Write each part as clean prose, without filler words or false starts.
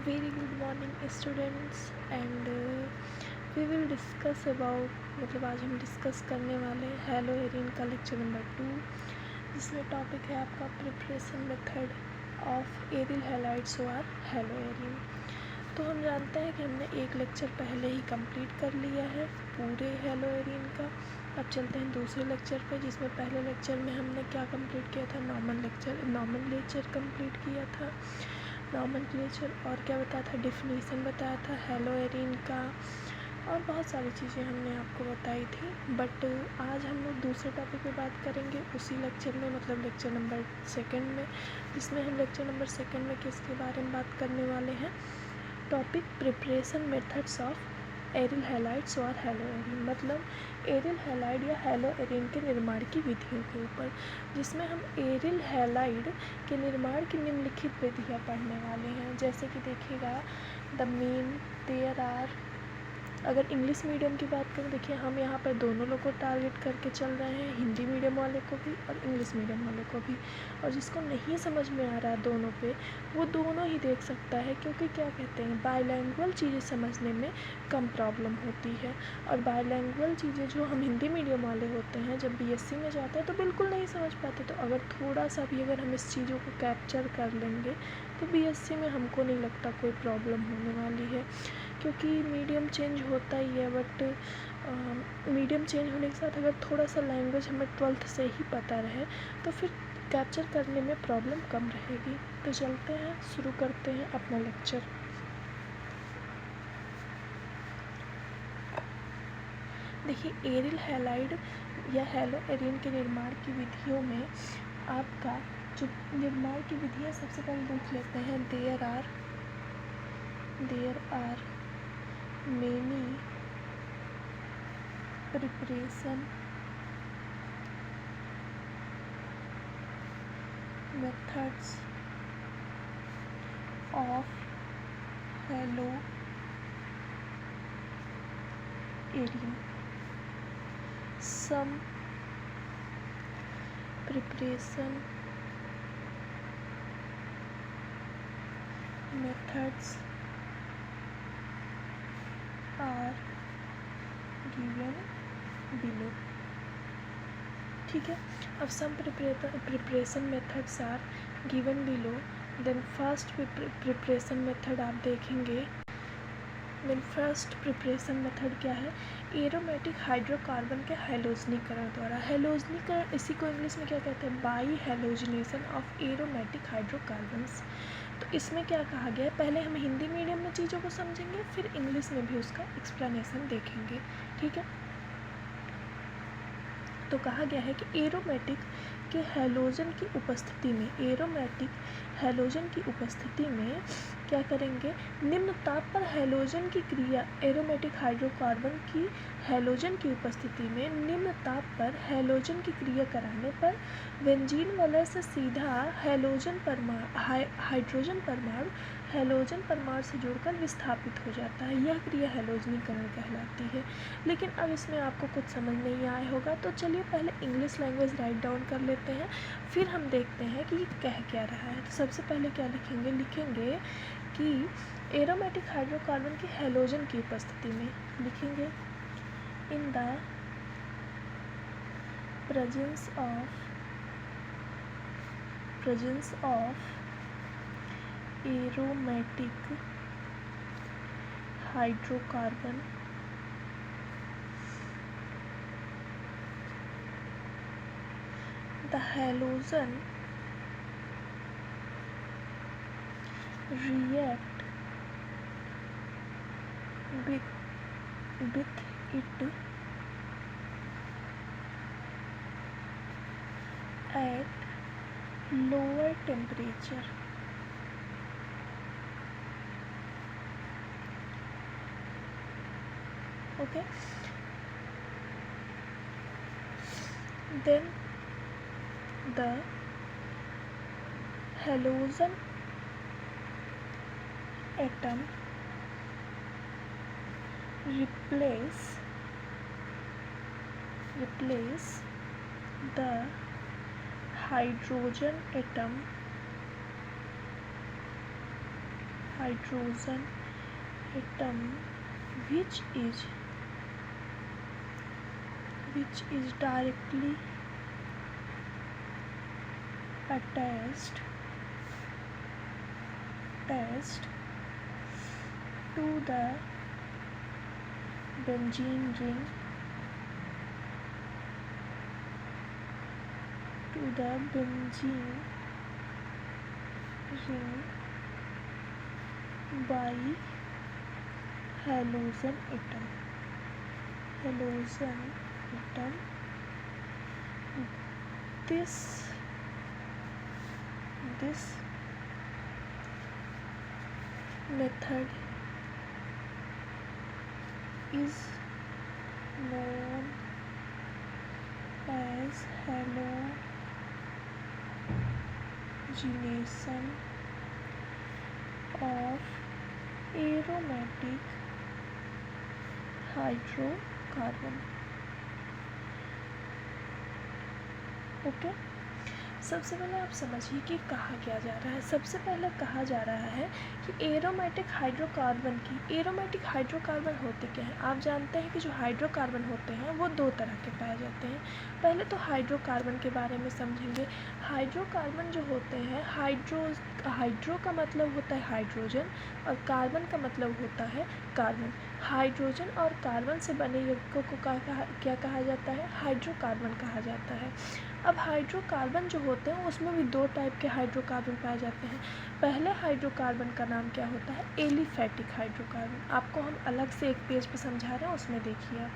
Very good morning students and we will discuss about मतलब आज हम डिस्कस करने वाले हैं हेलो एरिन का लेक्चर नंबर 2, जिसमें टॉपिक है आपका preparation method of aryl halides और हेलो एरिन। तो हम जानते हैं कि हमने एक लेक्चर पहले ही कंप्लीट कर लिया है पूरे हेलो एरिन का। अब चलते हैं दूसरे लेक्चर पे, जिसमें पहले लेक्चर में हमने क्या कंप्लीट किया था, नॉमेनक्लेचर कंप्लीट किया था। नॉमेनक्लेचर और क्या बताया था, डिफिनीसन बताया था हेलो एरिन का, और बहुत सारी चीज़ें हमने आपको बताई थी। बट आज हम लोग दूसरे टॉपिक पे बात करेंगे उसी लेक्चर में, मतलब लेक्चर नंबर 2 में, जिसमें हम लेक्चर नंबर 2 में किसके बारे में बात करने वाले हैं, topic preparation methods of aryl halides और हेलो एरिन, मतलब एरिल हैलाइड या हेलो एरिन के निर्माण की विधियों के ऊपर, जिसमें हम एरिल हैलाइड के निर्माण की निम्नलिखित विधियाँ पढ़ने वाले हैं। जैसे कि देखिएगा, द मीन, देयर आर। अगर इंग्लिश मीडियम की बात करें, देखिए हम यहाँ पर दोनों लोग को टारगेट करके चल रहे हैं, हिंदी मीडियम वाले को भी और इंग्लिश मीडियम वाले को भी। और जिसको नहीं समझ में आ रहा है दोनों पे, वो दोनों ही देख सकता है, क्योंकि क्या कहते हैं, बायलैंग्वेज चीज़ें समझने में कम प्रॉब्लम होती है। और बायलैंग्वेज चीज़ें जो हम हिंदी मीडियम वाले होते हैं, जब बीएससी में जाते हैं तो बिल्कुल नहीं समझ पाते। तो अगर थोड़ा सा भी अगर हम इस चीज़ों को कैप्चर कर लेंगे तो बीएससी में हमको नहीं लगता कोई प्रॉब्लम होने वाली है, क्योंकि मीडियम चेंज होता ही है। बट मीडियम चेंज होने के साथ अगर थोड़ा सा लैंग्वेज हमें 12th से ही पता रहे तो फिर कैप्चर करने में प्रॉब्लम कम रहेगी। तो चलते हैं, शुरू करते हैं अपना लेक्चर। देखिए, एरिल हैलाइड या हेलो एरिन के निर्माण की विधियों में आपका जो निर्माण की विधि है, सबसे पहले देख लेते हैं, there are many preparation methods of haloarenes. some preparation methods are given below। ठीक है, अब some preparation methods are given below. Then first preparation method आप देखेंगे। देन फर्स्ट प्रिपरेशन मेथड क्या है, एरोमेटिक हाइड्रोकार्बन के हैलोजनीकरण द्वारा। हैलोजनीकरण, इसी को इंग्लिश में क्या कहते हैं, by halogenation of aromatic hydrocarbons. तो इसमें क्या कहा गया है, पहले हम हिंदी मीडियम में चीज़ों को समझेंगे, फिर इंग्लिश में भी उसका एक्सप्लेनेशन देखेंगे। ठीक है, तो कहा गया है कि एरोमेटिक के हैलोजन की उपस्थिति में, एरोमेटिक हैलोजन की उपस्थिति में क्या करेंगे, निम्न ताप पर हैलोजन की क्रिया, एरोमेटिक हाइड्रोकार्बन की हैलोजन की उपस्थिति में निम्न ताप पर हैलोजन की क्रिया कराने पर बेंजीन वलय से सीधा हैलोजन परमाणु, हाइड्रोजन परमाणु हैलोजन परमाणु से जुड़कर विस्थापित हो जाता है। यह क्रिया हैलोजनीकरण कहलाती है। लेकिन अब इसमें आपको कुछ समझ नहीं आया होगा, तो चलिए पहले इंग्लिश लैंग्वेज राइट डाउन कर लेते हैं, फिर हम देखते हैं कि ये कह क्या रहा है। तो सबसे पहले क्या लिखेंगे कि एरोमेटिक हाइड्रोकार्बन की हैलोजन की उपस्थिति में, लिखेंगे in the presence of aromatic hydrocarbon the halogen react with it at lower temperature। Okay, then the halogen atom replace the hydrogen atom hydrogen atom which is directly attached to the benzene ring by halogen atom. This method is known as halogenation of aromatic hydrocarbon. Okay, सबसे पहले आप समझिए कि कहा क्या जा रहा है। सबसे पहले कहा जा रहा है कि एरोमेटिक हाइड्रोकार्बन होते क्या हैं। आप जानते हैं कि जो हाइड्रोकार्बन होते हैं वो दो तरह के पाए जाते हैं। पहले तो हाइड्रोकार्बन के बारे में समझेंगे। हाइड्रोकार्बन जो होते हैं, हाइड्रो का मतलब होता है हाइड्रोजन और कार्बन का मतलब होता है कार्बन। हाइड्रोजन और कार्बन से बने यौगिकों को क्या कहा जाता है? हाइड्रोकार्बन कहा जाता है। अब हाइड्रोकार्बन जो होते हैं उसमें भी दो टाइप के हाइड्रोकार्बन पाए जाते हैं। पहले हाइड्रोकार्बन का नाम क्या होता है? Aliphatic hydrocarbon. आपको हम अलग से एक पेज पे समझा रहे हैं, उसमें देखिए आप।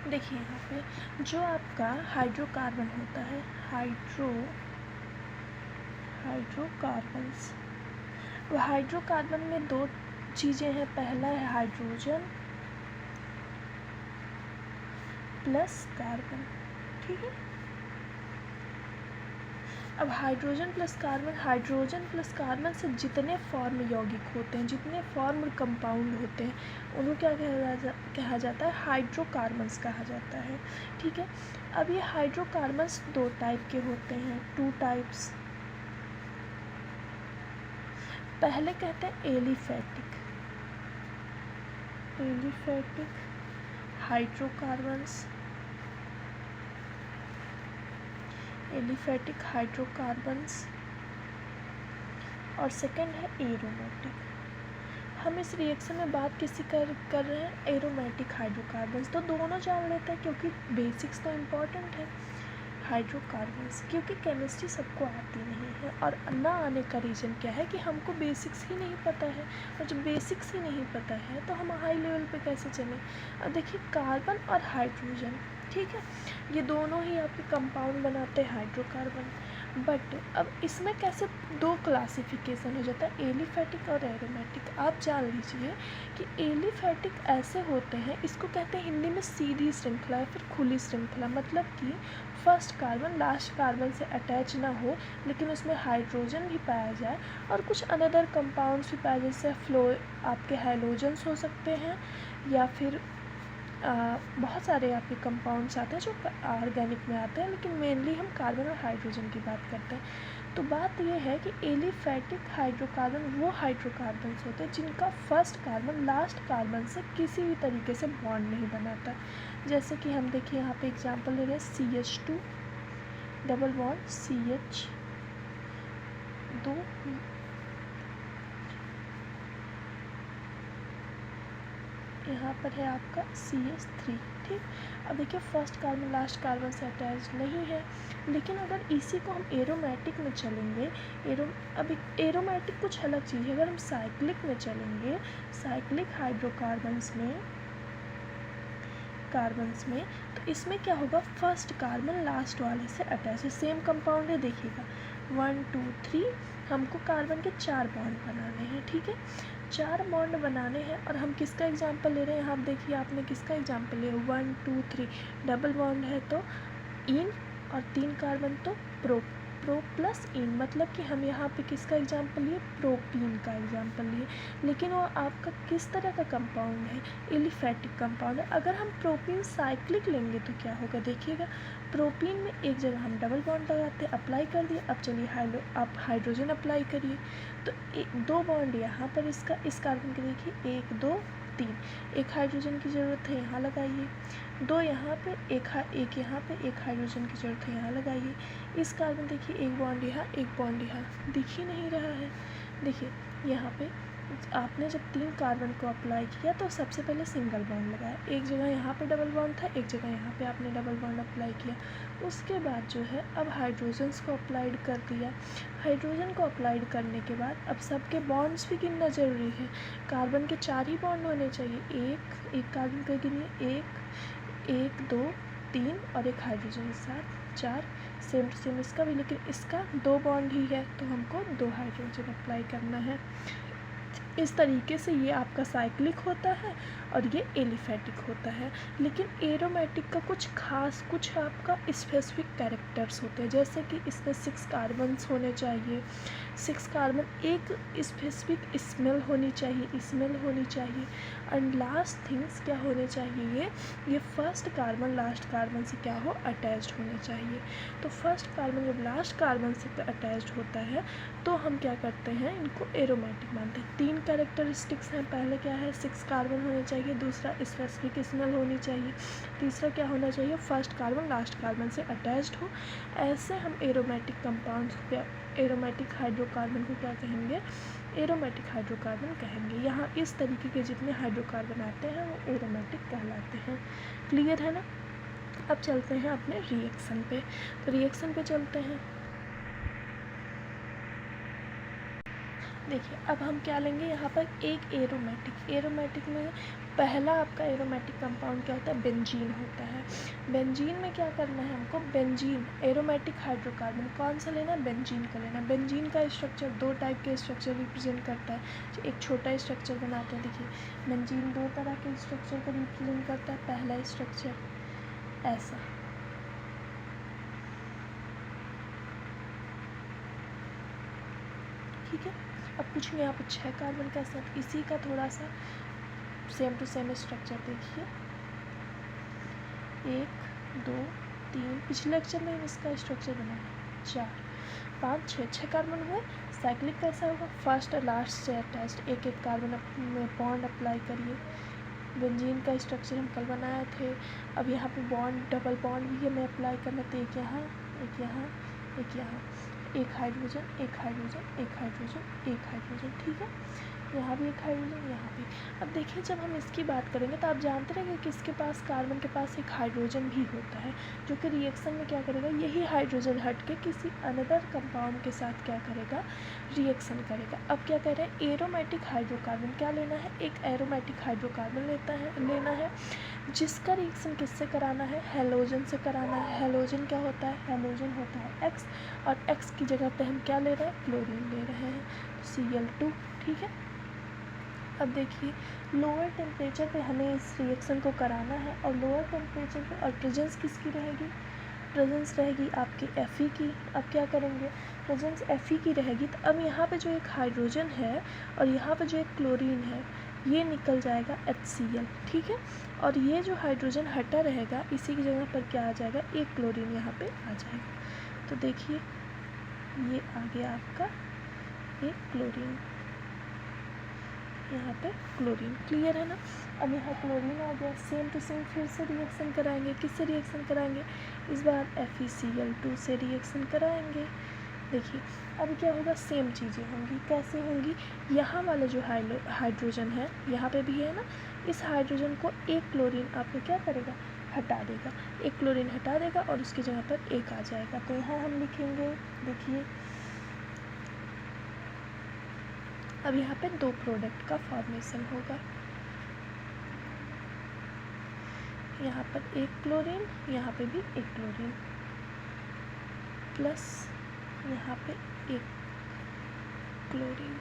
देखिए यहाँ पे जो आपका हाइड्रोकार्बन होता है, हाइड्रोकार्बन्स, वो हाइड्रोकार्बन में दो चीज़ें हैं। पहला है हाइड्रोजन प्लस कार्बन, ठीक है। अब हाइड्रोजन प्लस कार्बन से जितने फॉर्म यौगिक होते हैं, जितने फॉर्म कंपाउंड होते हैं, उनको क्या कहा जाता है? हाइड्रोकार्बन्स कहा जाता है, ठीक है। अब ये हाइड्रोकार्बन्स दो टाइप के होते हैं, 2 टाइप्स। पहले कहते हैं एलिफैटिक हाइड्रोकार्बन्स, और सेकंड है एरोमेटिक। हम इस रिएक्शन में बात किसी कर रहे हैं? Aromatic hydrocarbons. तो दोनों जान लेते हैं क्योंकि बेसिक्स तो इम्पॉर्टेंट है। हाइड्रोकार्बन्स, क्योंकि केमिस्ट्री सबको आती नहीं है, और ना आने का रीज़न क्या है कि हमको बेसिक्स ही नहीं पता है। और जब बेसिक्स ही नहीं पता है तो हम हाई लेवल पे कैसे चलें? अब देखिए, कार्बन और हाइड्रोजन, ठीक है, ये दोनों ही आपके कंपाउंड बनाते हैं हाइड्रोकार्बन। बट अब इसमें कैसे दो क्लासिफिकेशन हो जाता है, एलिफैटिक और एरोमेटिक। आप जान लीजिए कि एलिफैटिक ऐसे होते हैं, इसको कहते हैं हिंदी में सीधी श्रृंखला या फिर खुली श्रृंखला। मतलब कि फर्स्ट कार्बन लास्ट कार्बन से अटैच ना हो, लेकिन उसमें हाइड्रोजन भी पाया जाए और कुछ अनदर कंपाउंड्स भी पाए, जैसे आपके हैलोजन्स हो सकते हैं, या फिर बहुत सारे आपके कंपाउंड्स आते हैं जो ऑर्गेनिक में आते हैं, लेकिन मेनली हम कार्बन और हाइड्रोजन की बात करते हैं। तो बात यह है कि एलिफैटिक हाइड्रोकार्बन वो हाइड्रोकार्बन्स होते हैं जिनका फर्स्ट कार्बन लास्ट कार्बन से किसी भी तरीके से बॉन्ड नहीं बनाता। जैसे कि हम देखिए यहाँ पे एग्जांपल ले रहे हैं, CH2 डबल बॉन्ड CH2, यहाँ पर है आपका CH3, ठीक। अब देखिए, फर्स्ट कार्बन लास्ट कार्बन से अटैच नहीं है, लेकिन अगर इसी को हम एरोमेटिक में चलेंगे, अब एरोमेटिक कुछ अलग चीज़ है। अगर हम साइक्लिक में चलेंगे, साइक्लिक हाइड्रोकार्बन्स में तो इसमें क्या होगा? फर्स्ट कार्बन लास्ट वाले से अटैच है, सेम कंपाउंड है। देखिएगा 1 2 3, हमको कार्बन के 4 बॉन्ड बनाने हैं, ठीक है। 4 बॉन्ड बनाने हैं, और हम किसका एग्जांपल ले रहे हैं? यहाँ देखिए, आपने किसका एग्जांपल लिया? 1 2 3 डबल बॉन्ड है तो इन, और 3 कार्बन तो प्रो, प्रो प्लस इन, मतलब कि हम यहाँ पे किसका एग्जाम्पल लिए, प्रोपीन का एग्जाम्पल लिए, लेकिन वो आपका किस तरह का कंपाउंड है, एलिफेटिक कंपाउंड है। अगर हम प्रोपीन साइक्लिक लेंगे तो क्या होगा, देखिएगा प्रोपीन में एक जगह हम डबल बॉन्ड लगाते हैं, अप्लाई कर दिए। अब चलिए आप हाइड्रोजन अप्लाई करिए, तो दो बॉन्ड यहाँ पर इसका, इस कार्बन के देखिए 1 2 3, एक हाइड्रोजन की ज़रूरत है, यहाँ लगाइए। दो यहाँ पे, एक यहाँ पे, एक हाइड्रोजन की ज़रूरत है, यहाँ लगाइए। इस कार्बन देखिए एक बॉन्ड यहाँ, एक बॉन्ड यहाँ, दिख ही नहीं रहा है। देखिए यहाँ पे आपने जब 3 कार्बन को अप्लाई किया तो सबसे पहले सिंगल बॉन्ड लगाया, एक जगह यहाँ पे डबल बॉन्ड था, एक जगह यहाँ पे आपने डबल बॉन्ड अप्लाई किया। उसके बाद जो है अब हाइड्रोजन्स को अप्लाइड कर दिया। हाइड्रोजन को अप्लाइड करने के बाद अब सबके बॉन्ड्स भी गिनना ज़रूरी है। कार्बन के 4 ही बॉन्ड होने चाहिए, एक कार्बन का गिनिए, 1 2 3 और एक हाइड्रोजन के साथ 4, सेम टू सेम इसका भी, लेकिन इसका 2 बॉन्ड ही है तो हमको 2 हाइड्रोजन अप्लाई करना है। इस तरीके से ये आपका साइक्लिक होता है और ये एलिफेटिक होता है। लेकिन एरोमेटिक का कुछ खास, कुछ आपका स्पेसिफिक कैरेक्टर्स होते हैं, जैसे कि इसमें 6 कार्बन्स होने चाहिए, 6 कार्बन, एक स्पेसिफिक स्मेल होनी चाहिए एंड लास्ट थिंग्स क्या होने चाहिए, ये फर्स्ट कार्बन लास्ट कार्बन से क्या हो, अटैच्ड होने चाहिए। तो फर्स्ट कार्बन जब लास्ट कार्बन से अटैच्ड होता है तो हम क्या करते हैं, इनको एरोमेटिक मानते हैं। 3 कैरेक्टरिस्टिक्स हैं, पहले क्या है, 6 कार्बन होने चाहिए, दूसरा स्पेसिफिक स्मेल होनी चाहिए, तीसरा क्या होना चाहिए, फर्स्ट कार्बन लास्ट कार्बन से अटैच्ड हो। ऐसे हम एरोमेटिक कंपाउंड्स को, एरोमेटिक हाइड्रोकार्बन को क्या कहेंगे, एरोमेटिक हाइड्रोकार्बन कहेंगे। यहाँ इस तरीके के जितने हाइड्रोकार्बन आते हैं वो एरोमेटिक कहलाते हैं। क्लियर है ना। अब चलते हैं अपने रिएक्शन पे, तो रिएक्शन पे चलते हैं। देखिए अब हम क्या लेंगे, यहाँ पर एक एरोमेटिक में पहला आपका एरोमेटिक कंपाउंड क्या होता है, बेंजीन होता है। बेंजीन में क्या करना है हमको, बेंजीन एरोमेटिक हाइड्रोकार्बन कौन सा लेना है, बेंजीन का लेना है। बेंजीन का स्ट्रक्चर 2 टाइप के स्ट्रक्चर रिप्रेजेंट करता है। एक छोटा स्ट्रक्चर बनाते हैं, देखिए बेंजीन 2 तरह के स्ट्रक्चर को रिप्रेजेंट करता है। पहला स्ट्रक्चर ऐसा, ठीक है। अब पूछेंगे यहाँ पर 6 कार्बन का सेट, इसी का थोड़ा सा सेम टू सेम स्ट्रक्चर देखिए, 1 2 3, पिछले लेक्चर में इसका स्ट्रक्चर बनाया, 4 5 6 कार्बन हुए। साइक्लिक कैसा होगा, फर्स्ट और लास्ट से अटैच्ड, एक एक कार्बन में बॉन्ड अप्लाई करिए। बेंजीन का स्ट्रक्चर हम कल बनाए थे। अब यहाँ पे बॉन्ड, डबल बॉन्ड भी हमें अप्लाई करना, तो एक यहाँ, एक यहाँ, एक यहाँ, एक हाइड्रोजन, एक हाइड्रोजन, एक हाइड्रोजन, एक हाइड्रोजन, ठीक है। यहाँ भी एक हाइड्रोजन, यहाँ भी। अब देखिए जब हम इसकी बात करेंगे तो आप जानते रहेंगे कि इसके पास, कार्बन के पास एक हाइड्रोजन भी होता है, जो कि रिएक्शन में क्या करेगा, यही हाइड्रोजन हट के किसी अनदर कंपाउंड के साथ क्या करेगा, रिएक्शन करेगा। अब क्या कह रहे हैं, एरोमेटिक हाइड्रोकार्बन क्या लेना है, एक एरोमेटिक हाइड्रोकार्बन लेना है जिसका रिएक्शन किससे कराना है, हेलोजन से कराना है। हेलोजन क्या होता है, हेलोजन होता है X, और X की जगह पे हम क्या ले रहे हैं, क्लोरीन ले रहे हैं, Cl2, ठीक है। अब देखिए लोअर टेम्परेचर पे हमें इस रिएक्शन को कराना है, और लोअर टेम्परेचर पे और प्रेजेंस किसकी रहेगी, प्रेजेंस रहेगी आपकी Fe की। अब क्या करेंगे, प्रेजेंस Fe की रहेगी, तो अब यहाँ पे जो एक हाइड्रोजन है और यहाँ पे जो एक क्लोरीन है, ये निकल जाएगा HCl, ठीक है। और ये जो हाइड्रोजन हटा रहेगा, इसी की जगह पर क्या आ जाएगा, एक क्लोरीन यहाँ पे आ जाएगा। तो देखिए ये आ गया आपका एक क्लोरीन, यहाँ पे क्लोरीन, क्लियर है ना। अब यहाँ क्लोरीन आ गया, सेम टू सेम फिर से रिएक्शन कराएंगे, किससे रिएक्शन कराएंगे, इस बार FeCl2 से रिएक्शन कराएंगे। देखिए अब क्या होगा, सेम चीज़ें होंगी, कैसे होंगी, यहाँ वाला जो हाइड्रोजन है, यहाँ पे भी है ना, इस हाइड्रोजन को एक क्लोरीन आपको क्या करेगा, हटा देगा, एक क्लोरीन हटा देगा और उसकी जगह पर एक आ जाएगा। तो यहाँ हम लिखेंगे, देखिए अब यहाँ पे 2 प्रोडक्ट का फॉर्मेशन होगा, यहाँ पर एक क्लोरीन, यहाँ पे भी एक क्लोरीन, प्लस यहाँ पे एक क्लोरीन,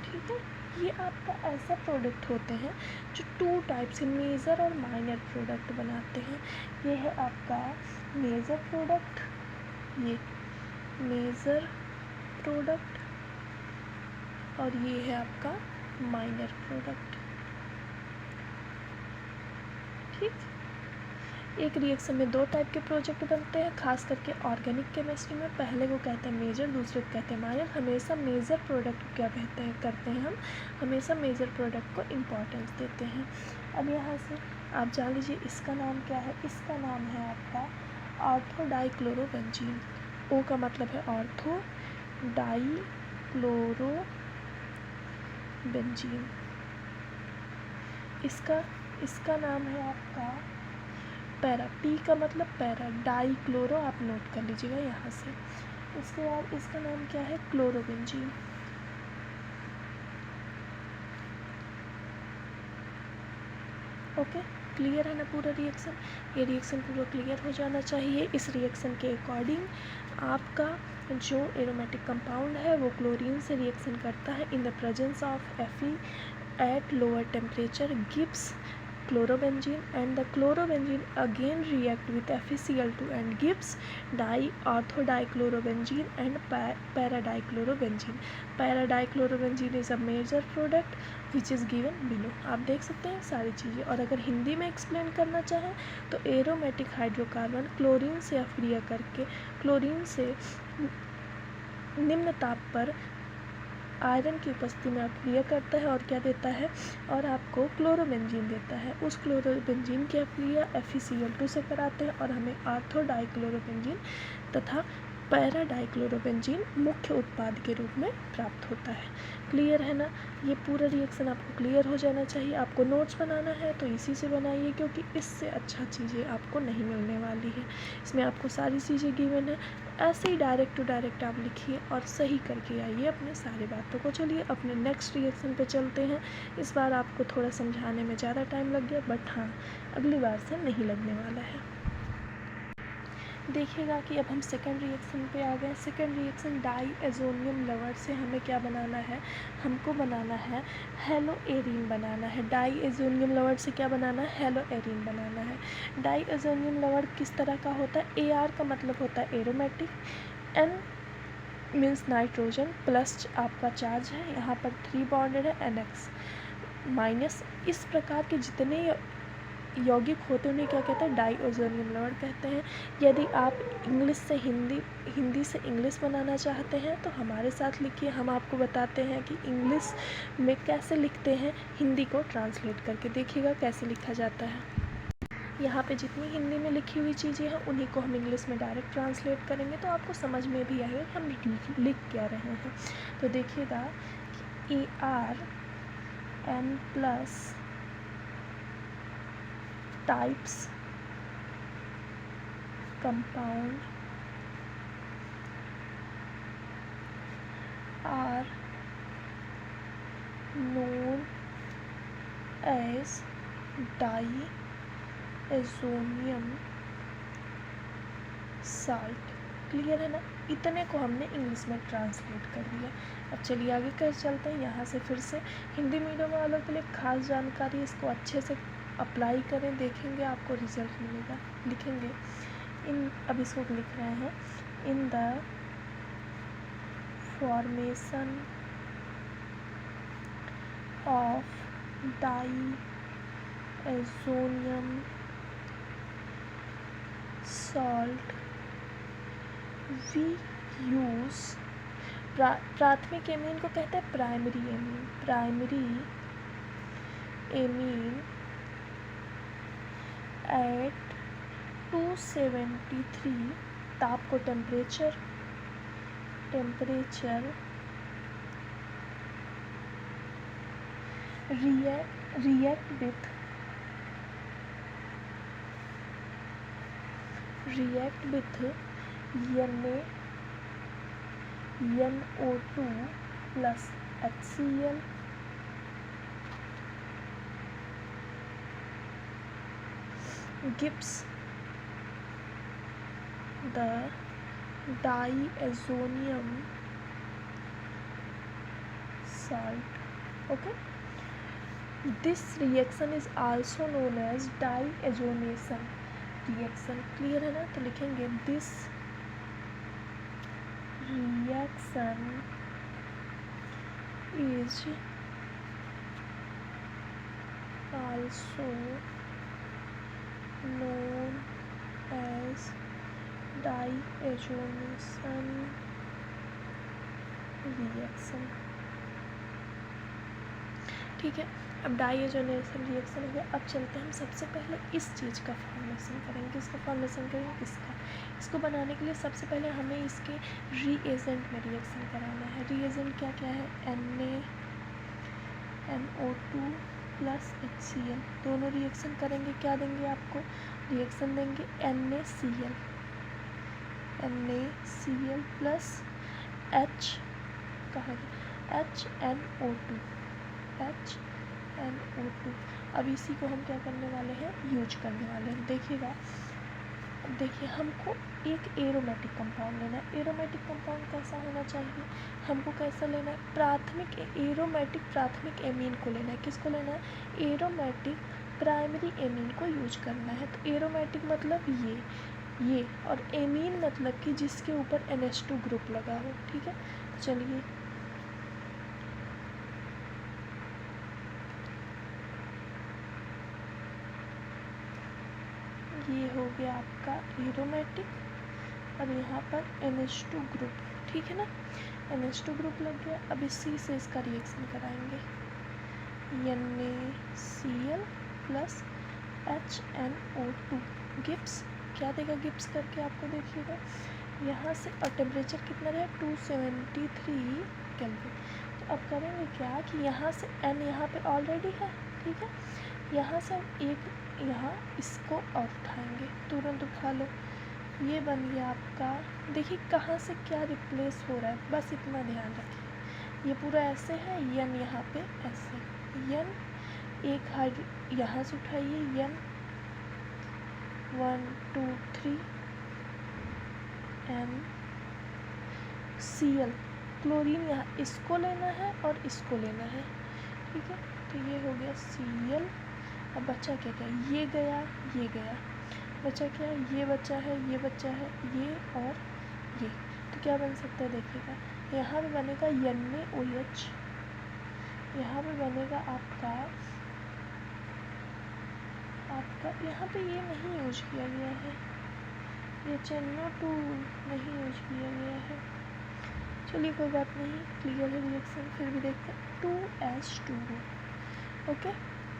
ठीक है। ये आपका ऐसा प्रोडक्ट होते हैं जो 2 टाइप से, मेजर और माइनर प्रोडक्ट बनाते हैं। ये है आपका मेजर प्रोडक्ट, ये मेजर प्रोडक्ट और ये है आपका माइनर प्रोडक्ट। ठीक, एक रिएक्शन में दो टाइप के प्रोडक्ट बनते हैं, खास करके ऑर्गेनिक केमिस्ट्री में। पहले को कहते हैं मेजर, दूसरे को कहते हैं माइनर। हमेशा मेजर प्रोडक्ट को क्या करते हैं हम हमेशा मेजर प्रोडक्ट को इम्पोर्टेंस देते हैं। अब यहाँ से आप जान लीजिए इसका नाम क्या है। इसका नाम है आपका ऑर्थो डाइक्लोरोबेंजीन। ओ का मतलब है ऑर्थो डाइक्लोरोबेंजीन। इसका नाम है आपका पैरा। पी का मतलब पैरा, डाइक्लोरो आप नोट कर लीजिएगा यहाँ से। इसके बाद इसका नाम क्या है, क्लोरोबेंजीन। ओके, क्लियर है ना पूरा रिएक्शन। ये रिएक्शन पूरा क्लियर हो जाना चाहिए। इस रिएक्शन के अकॉर्डिंग आपका जो एरोमेटिक कंपाउंड है वो क्लोरीन से रिएक्शन करता है in the presence of Fe at lower temperature gives chlorobenzene, and the chlorobenzene again react with FeCl2 and gives orthodichlorobenzene and paradichlorobenzene. Paradichlorobenzene is a major product which is given below. आप देख सकते हैं सारी चीज़ें। और अगर हिंदी में explain करना चाहें तो एरोमेटिक हाइड्रोकार्बन क्लोरीन से अक्रिया करके क्लोरीन से निम्न ताप पर आयरन की उपस्थिति में अक्रिया करता है और क्या देता है, और आपको क्लोरोबेंजीन देता है। उस क्लोरोबेंजीन की अक्रिया FeCl2 से कराते हैं और हमें ऑर्थोडाइक्लोरोबेंजीन तथा पैराडाइक्लोरोबेंजीन मुख्य उत्पाद के रूप में प्राप्त होता है। क्लियर है ना। ये पूरा रिएक्शन आपको क्लियर हो जाना चाहिए। आपको नोट्स बनाना है तो इसी से बनाइए, क्योंकि इससे अच्छा चीज़ें आपको नहीं मिलने वाली है। इसमें आपको सारी चीज़ें गिवन है। ऐसे ही डायरेक्ट टू डायरेक्ट आप लिखिए और सही करके आइए अपने सारी बातों को। चलिए अपने नेक्स्ट रिएक्शन पे चलते हैं। इस बार आपको थोड़ा समझाने में ज़्यादा टाइम लग गया, बट हाँ अगली बार से नहीं लगने वाला है। देखिएगा कि अब हम सेकेंड रिएक्शन पे आ गए। सेकेंड रिएक्शन डाईएजोनियम लवर से हमें क्या बनाना है, हमको बनाना है हेलो एरीन बनाना है। डाईएजोनियम लवर से क्या बनाना है, हेलो एरीन बनाना है। डाईएजोनियम लवर किस तरह का होता है, AR का मतलब होता है aromatic, N means nitrogen, plus आपका चार्ज है, यहाँ पर 3 बॉन्डेड है, NX माइनस। इस प्रकार के जितने यौगिक होते हैं उन्हें क्या कहते हैं, डाईओजोनियम लवर कहते हैं। यदि आप इंग्लिश से हिंदी से इंग्लिश बनाना चाहते हैं तो हमारे साथ लिखिए। हम आपको बताते हैं कि इंग्लिश में कैसे लिखते हैं, हिंदी को ट्रांसलेट करके देखिएगा कैसे लिखा जाता है। यहाँ पे जितनी हिंदी में लिखी हुई चीज़ें हैं उन्हीं को हम इंग्लिश में डायरेक्ट ट्रांसलेट करेंगे तो आपको समझ में भी आएगा कि हम लिख क्या रहे हैं। तो देखिएगा ARN+ types compound are known as diazonium salt। Clear है ना। इतने को हमने इंग्लिश में ट्रांसलेट कर दिया। अब चलिए आगे कर चलते हैं। यहाँ से फिर से हिंदी मीडियम वालों के लिए खास जानकारी, इसको अच्छे से अप्लाई करें, देखेंगे आपको रिजल्ट मिलेगा। लिखेंगे अब इसको लिख रहे हैं, in the formation of diazonium salt we use प्राथमिक एमीन को कहते हैं primary amine. Primary amine at 273 ताप को temperature react with NaNO2 plus HCl gives the diazonium salt. Okay, this reaction is also known as diazonation reaction। Clear है ना। तो लिखेंगे this reaction is also known as diazonation reaction। ठीक है, अब डाइएजोनेशन reaction हो गया। अब चलते हैं हम सबसे पहले इस चीज़ का फॉर्मेशन करेंगे। इसका फॉर्मेशन करेंगे इसको बनाने के लिए सबसे पहले हमें इसके रीएजेंट में रिएक्शन कराना है। रीएजेंट क्या क्या है? NaNO2 प्लस HCl, दोनों रिएक्शन करेंगे, क्या देंगे आपको? रिएक्शन देंगे NaCl प्लस H कहाँ गया? HNO2। अब इसी को हम क्या करने वाले हैं? यूज करने वाले हैं। देखिएगा, देखिए हमको एक एरोमेटिक कंपाउंड लेना है। एरोमेटिक कंपाउंड कैसा होना चाहिए? हमको कैसा लेना है? प्राथमिक एमीन को लेना है। किसको लेना है? एरोमेटिक प्राइमरी एमीन को यूज करना है। तो एरोमेटिक मतलब ये और एमीन मतलब कि जिसके ऊपर NH2 ग्रुप लगा हो। ठीक है, चलिए ये हो गया आपका एरोमेटिक। अब यहाँ पर NH2 ग्रुप, ठीक है ना, NH2 ग्रुप लग गया। अब इसी से इसका रिएक्शन कराएंगे, NaCl प्लस HNO2। गिब्स क्या देगा? गिब्स करके आपको देखिएगा यहाँ से, और टेम्परेचर कितना रहा? 273 केल्विन। तो अब करेंगे क्या कि यहाँ से N यहाँ पे ऑलरेडी है, ठीक है, यहाँ से हम एक यहाँ इसको और उठाएंगे, तुरंत उठा लो, ये बन गया आपका। देखिए कहाँ से क्या रिप्लेस हो रहा है, बस इतना ध्यान रखिए। ये पूरा ऐसे है, N यहाँ पे ऐसे, N एक हाइड्रो यहाँ से उठाइए, N 1 2 3 NCl, क्लोरीन यहाँ इसको लेना है और इसको लेना है। ठीक है, तो ये हो गया Cl। अब बचा क्या क्या? ये गया, बचा क्या? ये बचा है, ये बचा है, ये और ये। तो क्या बन सकता है? देखिएगा यहाँ पे बनेगा NaOH, यहाँ पे बनेगा आपका यहाँ पे ये नहीं यूज किया गया है, ये NO2 नहीं यूज किया गया है। चलिए कोई बात नहीं, क्लियर है रिएक्शन। फिर भी देखते हैं 2H2O। ओके,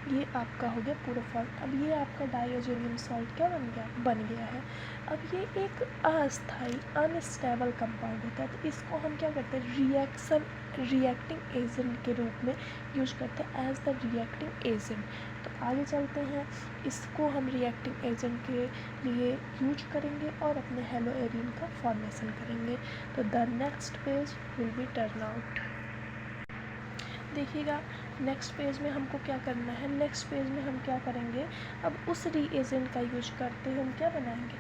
ये आपका हो गया पूरा फॉर्म। अब ये आपका डाइओजोनियम सॉल्ट क्या बन गया है। अब ये एक अस्थाई अनस्टेबल कंपाउंड होता है, तो इसको हम क्या करते हैं? रिएक्टिंग एजेंट के रूप में यूज करते हैं, एज द रिएक्टिंग एजेंट। तो आगे चलते हैं, इसको हम रिएक्टिंग एजेंट के लिए यूज करेंगे और अपने हेलोएरिन का फॉर्मेशन करेंगे। तो the next page will be turn out. देखिएगा नेक्स्ट पेज में हमको क्या करना है। नेक्स्ट पेज में हम क्या करेंगे? अब उस रिएजेंट का यूज करते हुए हम क्या बनाएंगे?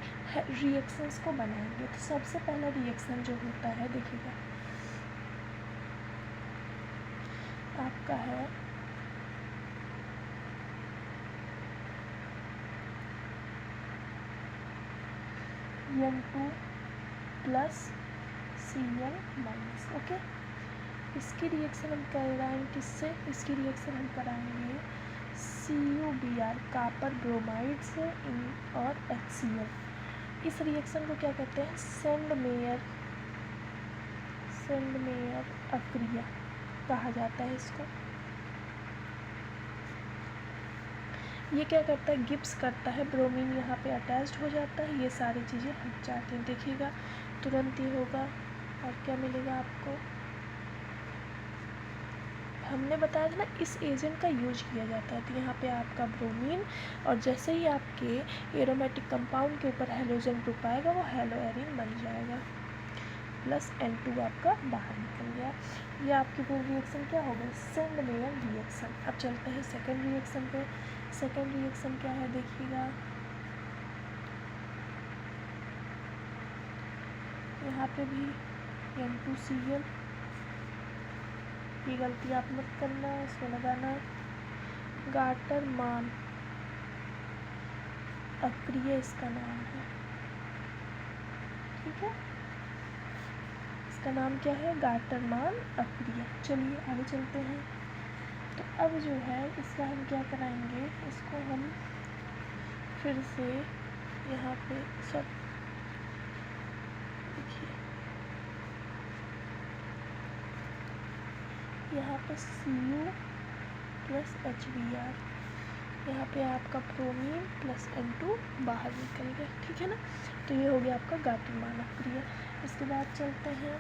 रिएक्शंस को बनाएंगे। तो सबसे पहला रिएक्शन जो होता है, देखिएगा आपका है N2 plus Cl minus. Okay, इसकी रिएक्शन हम कराएंगे किससे? इसकी रिएक्शन हम कराएंगे CuBr कापर ब्रोमाइड से और HCl। इस रिएक्शन को क्या कहते हैं? सेंड मेयर अक्रिया कहा जाता है इसको। ये क्या करता है? गिब्स करता है, ब्रोमीन यहाँ पे अटैच्ड हो जाता है, ये सारी चीज़ें हट जाती हैं। देखिएगा तुरंत ही होगा। और क्या मिलेगा आपको? हमने बताया था ना इस एजेंट का यूज किया जाता है। तो यहाँ पे आपका ब्रोमीन, और जैसे ही आपके एरोमेटिक कंपाउंड के ऊपर हेलोजन ग्रुप आएगा वो हेलोएरिन बन जाएगा, प्लस N2 आपका बाहर निकल गया। ये आपकी पूरी रिएक्शन क्या हो गई? Send mayor reaction. अब चलते हैं सेकेंड रिएक्शन पे। सेकेंड रिएक्शन क्या है? देखिएगा यहाँ पे भी N2Cl, ये गलती आप मत करना, इसको लगाना गाटर मान अक्रिय इसका नाम है। ठीक है, इसका नाम क्या है, गाटरमान अक्रिया। चलिए आगे चलते हैं। तो अब जो है इसका हम क्या कराएंगे, इसको हम फिर से यहाँ पे सब देखिए, यहाँ पे Cu प्लस HBr, यहाँ पे आपका ब्रोमीन प्लस N2 बाहर निकल गया, ठीक है ना। तो ये हो गया आपका गाटरमान अक्रिया। इसके बाद चलते हैं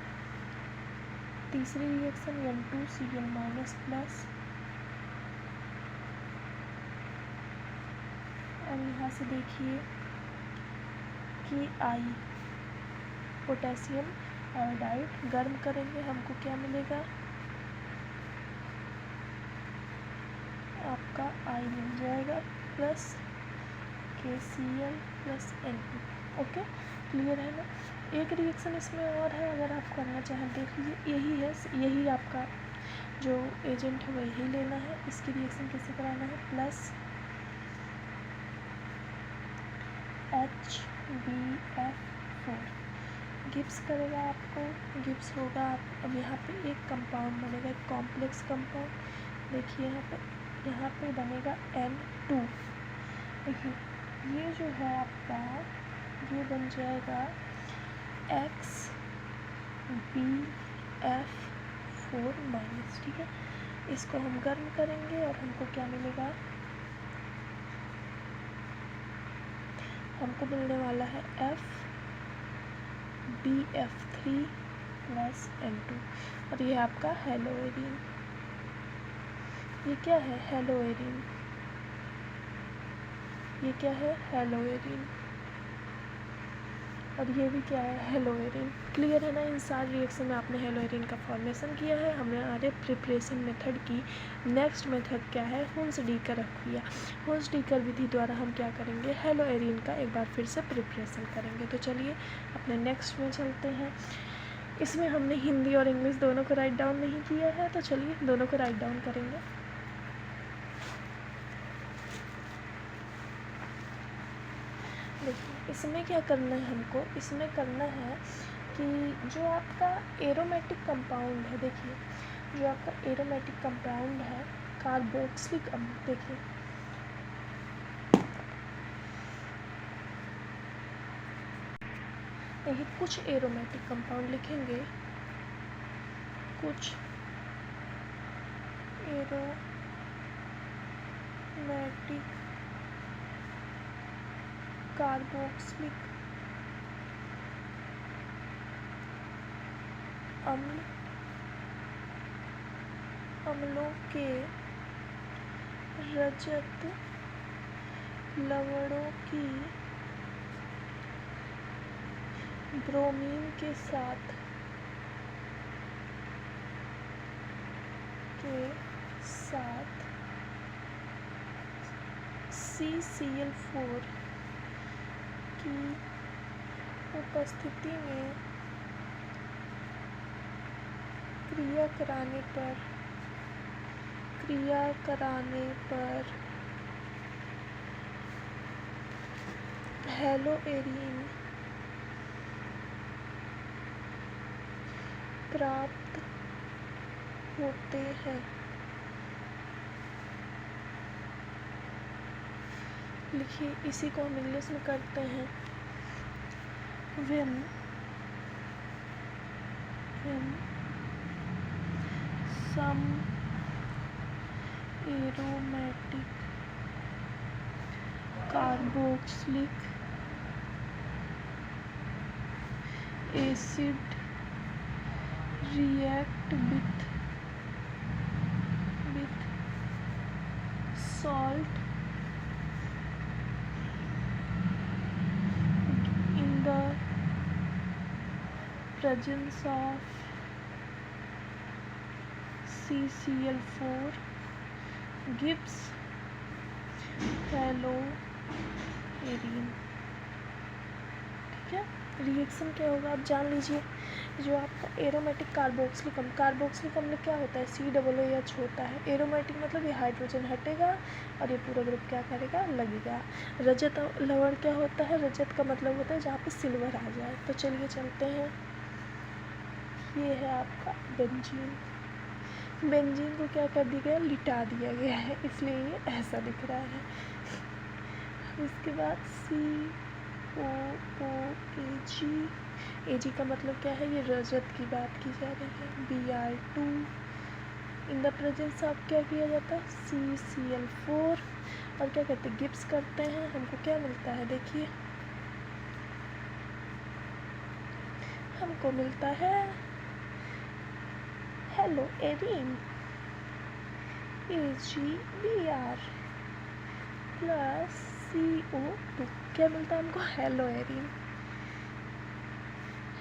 तीसरी रिएक्शन N2Cl माइनस प्लस, और यहाँ से देखिए कि I पोटेशियम आयोडाइड गर्म करेंगे, हमको क्या मिलेगा, आपका I मिल जाएगा plus KCl plus N2। Okay, clear है ना। एक रिएक्शन इसमें और है, अगर आप करना चाहें देख लीजिए, यही है, यही आपका जो एजेंट है वही लेना है। इसकी रिएक्शन कैसे कराना है, प्लस HbF4 गिब्स करेगा आपको, गिब्स होगा आप। अब यहाँ पे एक कंपाउंड बनेगा, एक कॉम्प्लेक्स कंपाउंड, देखिए यहाँ पे बनेगा N2। देखिए ये जो है आपका, ये बन जाएगा XbF4 माइनस, ठीक है। इसको हम गर्म करेंगे और हमको क्या मिलेगा, हमको मिलने वाला है FbF3 प्लस N2, और ये आपका हेलोएरिन। ये क्या है, हेलोएरिन, ये क्या है, हेलोएरिन, और ये भी क्या है, हेलोएरिन। क्लियर है ना। इन सारे रिएक्शन में आपने हेलोएरिन का फॉर्मेशन किया है। हमारे प्रिपरेशन मेथड की नेक्स्ट मेथड क्या है, हुंस-डीकर अक्रिया। हुंस-डीकर विधि द्वारा हम क्या करेंगे, हेलोएरिन का एक बार फिर से प्रिपरेशन करेंगे। तो चलिए अपने नेक्स्ट में चलते हैं। इसमें हमने हिंदी और इंग्लिश दोनों को राइट डाउन नहीं किया है, तो चलिए दोनों को राइट डाउन करेंगे। देखिए इसमें क्या करना है हमको, इसमें करना है कि जो आपका एरोमेटिक कंपाउंड है, देखिए जो आपका एरोमेटिक कंपाउंड है कार्बोक्सिलिक अम्ल, देखिए कुछ एरोमेटिक कंपाउंड लिखेंगे, कुछ एरोमेटिक कार्बोक्सिलिक अम्लों के रजत लवणों की ब्रोमीन के साथ CCl4 की उपस्थिति में क्रिया कराने पर हेलोएरिन प्राप्त होते हैं। लिखिए, इसी को हम इंग्लिश में करते हैं when some aromatic carboxylic acid react with salt in the presence of CCl4 gives हेलोएरिन। ठीक है, रिएक्शन क्या होगा आप जान लीजिए। जो आपका एरोमेटिक कार्बोक्सिलिक अम्ल क्या होता है, COOH होता है। एरोमेटिक मतलब ये हाइड्रोजन हटेगा और ये पूरा ग्रुप क्या करेगा, लगेगा। रजत लवण क्या होता है, रजत का मतलब होता है जहाँ पे सिल्वर आ जाए। तो चलिए चलते हैं, ये है आपका बेंजीन। बेंजीन को क्या कर दिया गया, लिटा दिया गया है, इसलिए ये ऐसा दिख रहा है। इसके बाद COOAG, AG का मतलब क्या है, ये रजत की बात की जा रही है। Br2 in the presence of क्या किया जाता है, CCl4, और क्या कहते हैं, गिब्स करते हैं, हमको क्या मिलता है, देखिए हमको मिलता है hello arene, AgBr plus CO2, क्या मिलता है हमको, हेलो एरीन।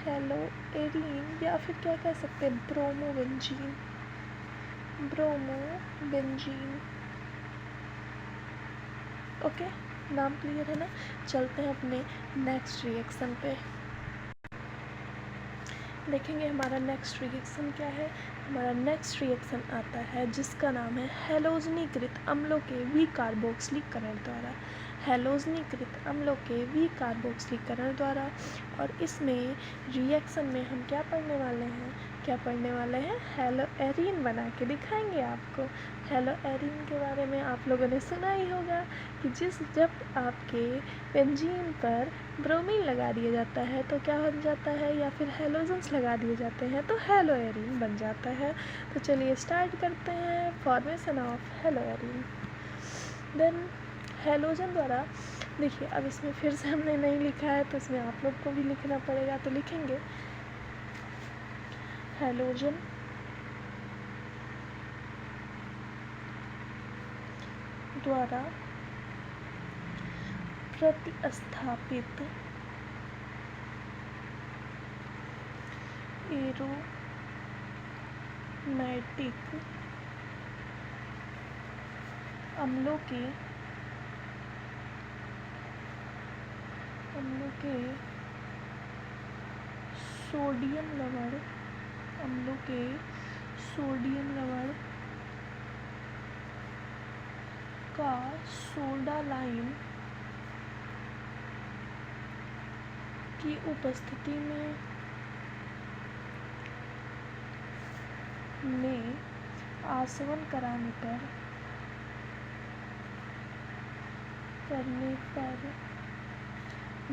हेलो एरीन, या फिर क्या कह सकते हैं, ब्रोमोबेंजीन, ब्रोमोबेंजीन। ओके, नाम क्लियर है ना। चलते हैं अपने नेक्स्ट रिएक्शन पे, देखेंगे हमारा नेक्स्ट रिएक्शन क्या है। हमारा नेक्स्ट रिएक्शन आता है जिसका नाम है हैलोजनीकृत अम्लों के विकार्बोक्सिलीकरण द्वारा, हैलोजनीकृत अम्लों के विकार्बोक्सिलीकरण द्वारा। और इसमें रिएक्शन में हम क्या पढ़ने वाले हैं, क्या पढ़ने वाले हैं, हेलो एरीन बना के दिखाएंगे आपको। हेलो एरीन के बारे में आप लोगों ने सुना ही होगा कि जब आपके बेंजीन पर ब्रोमीन लगा दिया जाता है तो क्या बन जाता है, या फिर हेलोजन्स लगा दिए जाते हैं तो हेलो एरीन बन जाता है। तो चलिए स्टार्ट करते हैं formation of haloarene. Then halogen द्वारा, देखिए अब इसमें फिर से हमने नहीं लिखा है तो इसमें आप लोग को भी लिखना पड़ेगा, तो लिखेंगे हेलोजन द्वारा प्रतिस्थापित एरोमेटिक अम्लों के सोडियम लवण, अम्लों के सोडियम लवण का सोडा लाइम की उपस्थिति में आसवन करने पर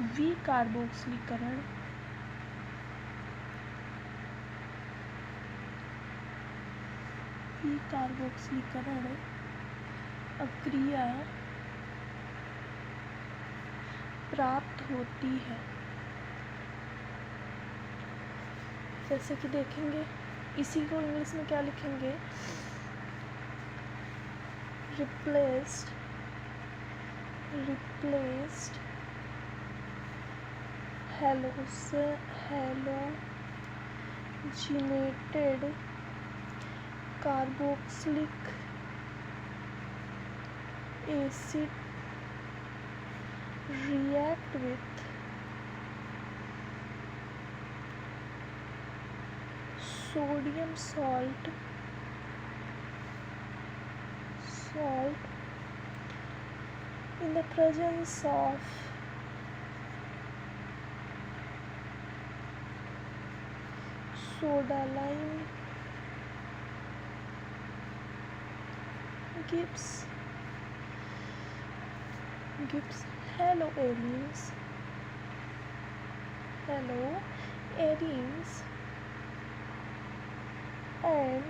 विकार्बोक्सिलीकरण अक्रिया प्राप्त होती है। जैसे कि देखेंगे, इसी को इंग्लिश में क्या लिखेंगे, replaced halogenated carboxylic acid react with sodium salt in the presence of soda lime gives hello arenes and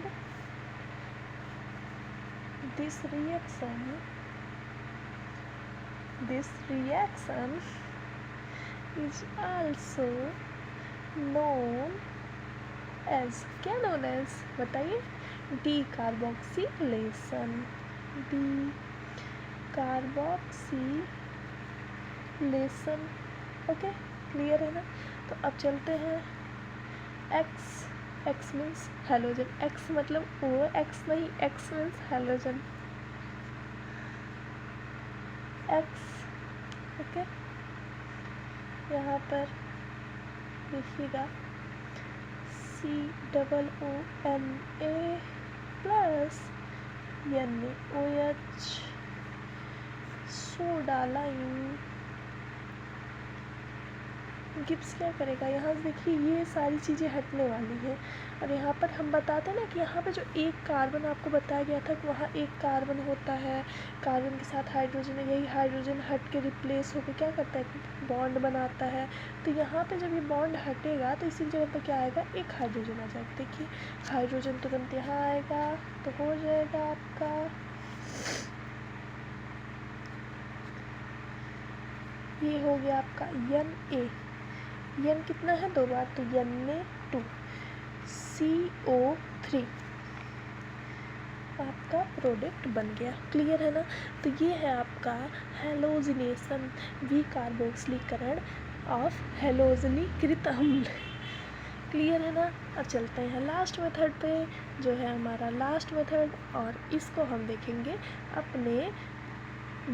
this reaction is also known as, क्या known as बताइए, decarboxylation। ओके, क्लियर है ना। तो अब चलते हैं एक्स मीन्स हैलोजन, एक्स मतलब ओ x नहीं, x means halogen, x. Okay, यहाँ पर देखिएगा COONA plus NaOH, soda lime Gibbs क्या करेगा, यहाँ से देखिए ये सारी चीज़ें हटने वाली हैं और यहाँ पर हम बताते हैं ना कि यहाँ पे जो एक कार्बन आपको बताया गया था कि वहाँ एक कार्बन होता है, कार्बन के साथ हाइड्रोजन है, यही हाइड्रोजन हट के रिप्लेस होकर क्या करता है, बॉन्ड बनाता है। तो यहाँ पे जब ये बॉन्ड हटेगा तो इसी जगह पर क्या आएगा, एक हाइड्रोजन आ जाएगा। देखिए हाइड्रोजन तुरंत यहाँ आएगा तो हो जाएगा आपका ये हो गया आपका Na, N कितना है 2 बार तो Na2, CO3 आपका प्रोडक्ट बन गया। क्लियर है ना। तो ये है आपका हेलोजिनेशन, विकार्बोक्सिलीकरण ऑफ हेलोजनीकृत अम्ल। क्लियर है ना। अब चलते हैं लास्ट मेथड पे, जो है हमारा लास्ट मेथड, और इसको हम देखेंगे अपने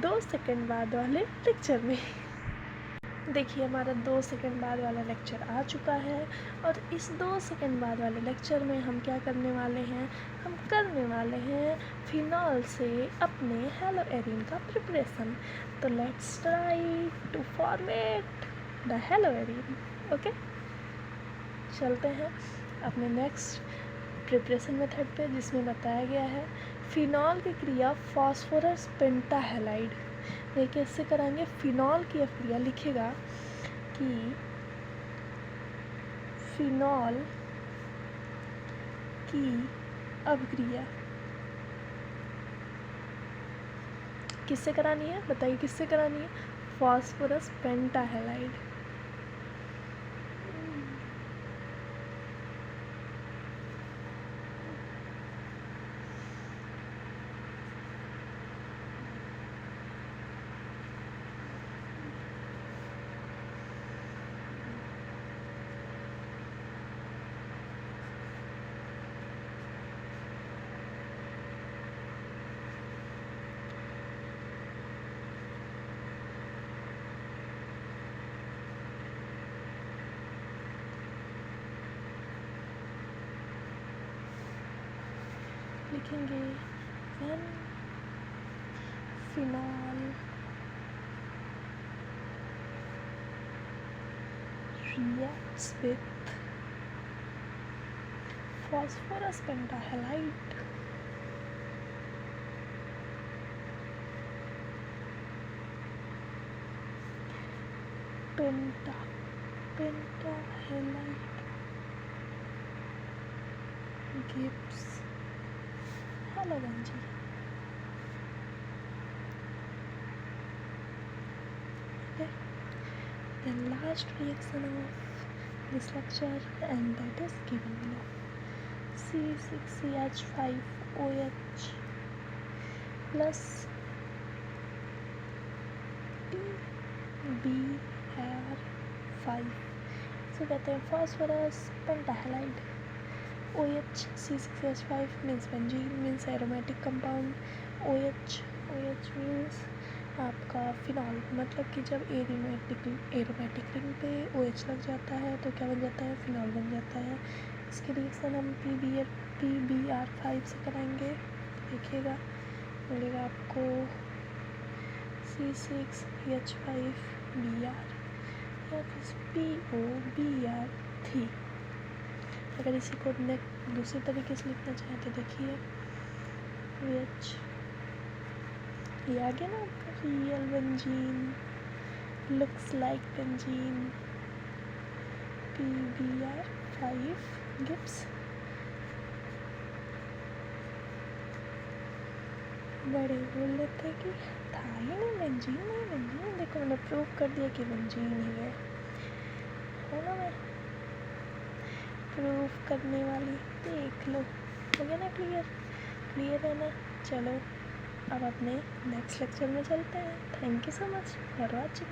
2 सेकंड बाद वाले लेक्चर में। देखिए हमारा 2 सेकंड बाद वाला लेक्चर आ चुका है और इस 2 सेकंड बाद वाले लेक्चर में हम क्या करने वाले हैं, हम करने वाले हैं फिनॉल से अपने हेलोएरिन का प्रिपरेशन। तो let's try to format the Halloween. Okay, चलते हैं अपने नेक्स्ट प्रिपरेशन मेथड पे, जिसमें बताया गया है फिनॉल की क्रिया फास्फोरस पेंटाहेलाइड। देखिए इससे कराएंगे फिनॉल की अभिक्रिया, लिखेगा कि फिनॉल की अभिक्रिया किससे करानी है, बताइए किससे करानी है, फास्फोरस पेंटाहेलाइड। लिखेंगे when phenol reacts with phosphorus pentahalide, pentahalide gives halobenzene. Okay, then last reaction of this lecture, and that is given below. C6CH5OH plus PBr5, इसे कहते हैं phosphorus pentahalide. OH C6H5 means benzene, means aromatic compound. OH means आपका phenol, मतलब कि जब aromatic ring पे OH लग जाता है तो क्या बन जाता है, फिनॉल बन जाता है। इसके रिएक्शन हम PBr5 से कराएंगे। देखिएगा मिलेगा आपको C6H5Br या फिर POBr3। अगर इसी को दूसरे तरीके से लिखना चाहें तो देखिए OH, ये आ गया ना आपका real benzene, looks like benzene, PBr5 gives बड़े बोल लेते कि था ही नहीं बेंजीन, नहीं बेंजीन, देखो मैंने प्रूव कर दिया कि बेंजीन ही है ना। मैं प्रूफ करने वाली, देख लो, हो गया ना क्लियर है ना। चलो अब अपने नेक्स्ट लेक्चर में चलते हैं। Thank you so much for watching.